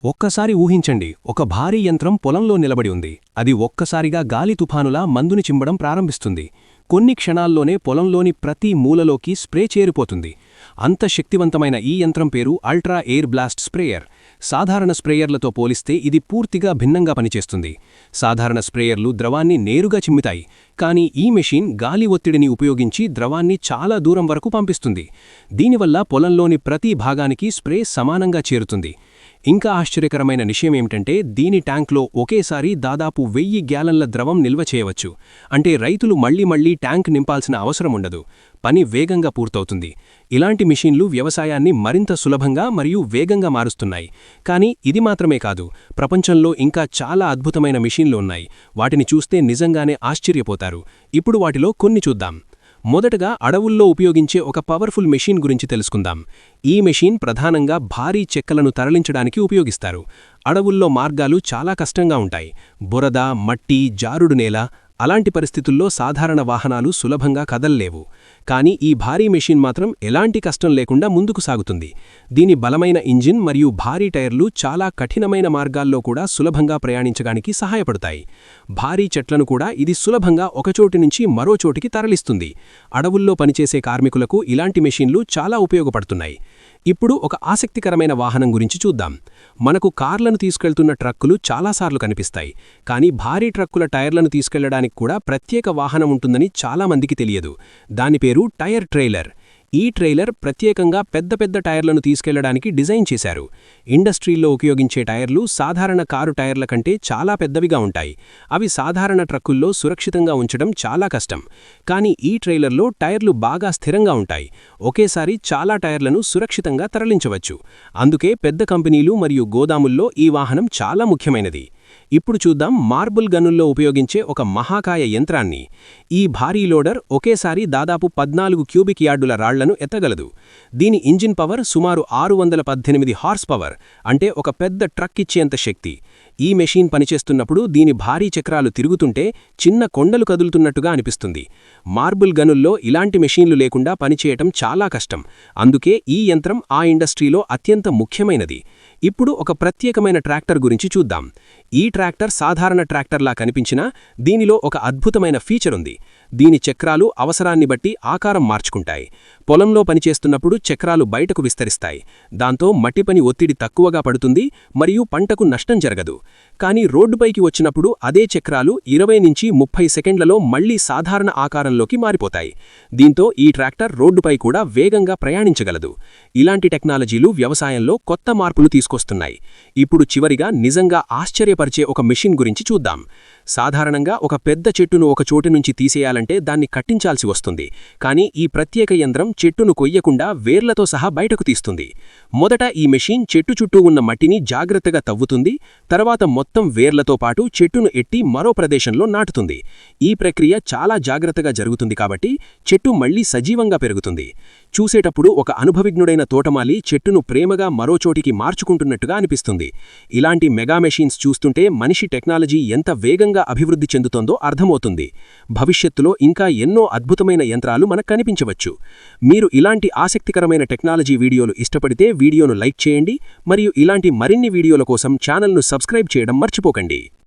ఒక్కసారి ఊహించండి, ఒక భారీ యంత్రం పొలంలో నిలబడి ఉంది. అది ఒక్కసారిగా గాలి తుఫానులా మందుని చింబడం ప్రారంభిస్తుంది. కొన్ని క్షణాల్లోనే పొలంలోని ప్రతి మూలలోకి స్ప్రే చేరిపోతుంది. అంత శక్తివంతమైన ఈ యంత్రం పేరు అల్ట్రా ఎయిర్ బ్లాస్ట్ స్ప్రేయర్. సాధారణ స్ప్రేయర్లతో పోలిస్తే ఇది పూర్తిగా భిన్నంగా పనిచేస్తుంది. సాధారణ స్ప్రేయర్లు ద్రవాన్ని నేరుగా చిమ్ముతాయి, కానీ ఈ మెషిన్ గాలి ఒత్తిడిని ఉపయోగించి ద్రవాన్ని చాలా దూరం వరకు పంపిస్తుంది. దీనివల్ల పొలంలోని ప్రతి భాగానికి స్ప్రే సమానంగా చేరుతుంది. ఇంకా ఆశ్చర్యకరమైన విషయమేమిటంటే, దీని ట్యాంక్లో ఒకేసారి దాదాపు 1000 గ్యాలన్ల ద్రవం నిల్వ చేయవచ్చు. అంటే రైతులు మళ్లీ ట్యాంక్ నింపాల్సిన అవసరముండదు. పని వేగంగా పూర్తవుతుంది. ఇలాంటి మిషన్లు వ్యవసాయాన్ని మరింత సులభంగా మరియు వేగంగా మారుస్తున్నాయి. కానీ ఇది మాత్రమే కాదు, ప్రపంచంలో ఇంకా చాలా అద్భుతమైన మిషన్లు ఉన్నాయి. వాటిని చూస్తే నిజంగానే ఆశ్చర్యపోతారు. ఇప్పుడు వాటిలో కొన్ని చూద్దాం. మొదటగా అడవుల్లో ఉపయోగించే ఒక పవర్ఫుల్ మెషిన్ గురించి తెలుసుకుందాం. ఈ మెషిన్ ప్రధానంగా భారీ చెక్కలను తరలించడానికి ఉపయోగిస్తారు. అడవుల్లో మార్గాలు చాలా కష్టంగా ఉంటాయి. బురద, మట్టి, జారుడు నేల, అలాంటి పరిస్థితుల్లో సాధారణ వాహనాలు సులభంగా కదల్లేవు. కానీ ఈ భారీ మెషిన్ మాత్రం ఎలాంటి కష్టం లేకుండా ముందుకు సాగుతుంది. దీని బలమైన ఇంజిన్ మరియు భారీ టైర్లు చాలా కఠినమైన మార్గాల్లో కూడా సులభంగా ప్రయాణించడానికి సహాయపడతాయి. భారీ చెట్లను కూడా ఇది సులభంగా ఒకచోటి నుంచి మరో చోటికి తరలిస్తుంది. అడవుల్లో పనిచేసే కార్మికులకు ఇలాంటి మెషిన్లు చాలా ఉపయోగపడుతున్నాయి. ఇప్పుడు ఒక ఆసక్తికరమైన వాహనం గురించి చూద్దాం. మనకు కార్లను తీసుకెళ్తున్న ట్రక్కులు చాలాసార్లు కనిపిస్తాయి. కానీ భారీ ట్రక్కుల టైర్లను తీసుకెళ్లడానికి కూడా ప్రత్యేక వాహనం ఉంటుందని చాలామందికి తెలియదు. దాని పేరు టైర్ ట్రైలర్. ఈ ట్రైలర్ ప్రత్యేకంగా పెద్ద టైర్లను తీసుకెళ్లడానికి డిజైన్ చేశారు. ఇండస్ట్రీల్లో ఉపయోగించే టైర్లు సాధారణ కారు టైర్ల కంటే చాలా పెద్దవిగా ఉంటాయి. అవి సాధారణ ట్రక్కుల్లో సురక్షితంగా ఉంచడం చాలా కష్టం. కానీ ఈ ట్రైలర్లో టైర్లు బాగా స్థిరంగా ఉంటాయి. ఒకేసారి చాలా టైర్లను సురక్షితంగా తరలించవచ్చు. అందుకే పెద్ద కంపెనీలు మరియు గోదాముల్లో ఈ వాహనం చాలా ముఖ్యమైనది. ఇప్పుడు చూద్దాం మార్బుల్ గనుల్లో ఉపయోగించే ఒక మహాకాయ యంత్రాన్ని. ఈ భారీ లోడర్ ఒకేసారి దాదాపు 14 క్యూబిక్ యార్డుల రాళ్లను ఎత్తగలదు. దీని ఇంజిన్ పవర్ సుమారు 618 హార్స్ పవర్, అంటే ఒక పెద్ద ట్రక్ ఇచ్చేంత శక్తి. ఈ మెషిన్ పనిచేస్తున్నప్పుడు దీని భారీ చక్రాలు తిరుగుతుంటే చిన్న కొండలు కదులుతున్నట్టుగా అనిపిస్తుంది. మార్బుల్ గనుల్లో ఇలాంటి మెషీన్లు లేకుండా పనిచేయటం చాలా కష్టం. అందుకే ఈ యంత్రం ఆ ఇండస్ట్రీలో అత్యంత ముఖ్యమైనది. ఇప్పుడు ఒక ప్రత్యేకమైన ట్రాక్టర్ గురించి చూద్దాం. ఈ ట్రాక్టర్ సాధారణ ట్రాక్టర్లా కనిపించినా దీనిలో ఒక అద్భుతమైన ఫీచర్ ఉంది. దీని చక్రాలు అవసరాన్ని బట్టి ఆకారం మార్చుకుంటాయి. పొలంలో పనిచేస్తున్నప్పుడు చక్రాలు బయటకు విస్తరిస్తాయి. దాంతో మట్టిపని ఒత్తిడి తక్కువగా పడుతుంది మరియు పంటకు నష్టం జరగదు. కానీ రోడ్డుపైకి వచ్చినప్పుడు అదే చక్రాలు 20 నుంచి 30 సెకండ్లలో మళ్లీ సాధారణ ఆకారంలోకి మారిపోతాయి. దీంతో ఈ ట్రాక్టర్ రోడ్డుపై కూడా వేగంగా ప్రయాణించగలదు. ఇలాంటి టెక్నాలజీలు వ్యవసాయంలో కొత్త మార్పులు తీసుకొస్తున్నాయి. ఇప్పుడు చివరిగా నిజంగా ఆశ్చర్యపరిచే ఒక మెషిన్ గురించి చూద్దాం. సాధారణంగా ఒక పెద్ద చెట్టును ఒక చోటు నుంచి తీసేయాలంటే దాన్ని కట్టించాల్సి వస్తుంది. కానీ ఈ ప్రత్యేక యంత్రం చెట్టును కొయ్యకుండా వేర్లతో సహా బయటకు తీస్తుంది. మొదట ఈ మెషిన్ చెట్టు చుట్టూ ఉన్న మట్టిని జాగ్రత్తగా తవ్వుతుంది. తర్వాత మొత్తం వేర్లతో పాటు చెట్టును ఎట్టి మరో ప్రదేశంలో నాటుతుంది. ఈ ప్రక్రియ చాలా జాగ్రత్తగా జరుగుతుంది కాబట్టి చెట్టు మళ్లీ సజీవంగా పెరుగుతుంది. చూసేటప్పుడు ఒక అనుభవిజ్ఞుడైన తోటమాలి చెట్టును ప్రేమగా మరో చోటికి మార్చుకుంటున్నట్టుగా అనిపిస్తుంది. ఇలాంటి మెగా మెషిన్స్ చూస్తుంటే మనిషి టెక్నాలజీ ఎంత వేగంగా అభివృద్ధి చెందుతోందో అర్థమవుతుంది. భవిష్యత్తులో ఇంకా ఎన్నో అద్భుతమైన యంత్రాలు మనకు కనిపించవచ్చు. మీరు ఇలాంటి ఆసక్తికరమైన టెక్నాలజీ వీడియోలు ఇష్టపడితే వీడియోను లైక్ చేయండి మరియు ఇలాంటి మరిన్ని వీడియోల కోసం ఛానల్ను సబ్స్క్రైబ్ చేయడం మర్చిపోకండి.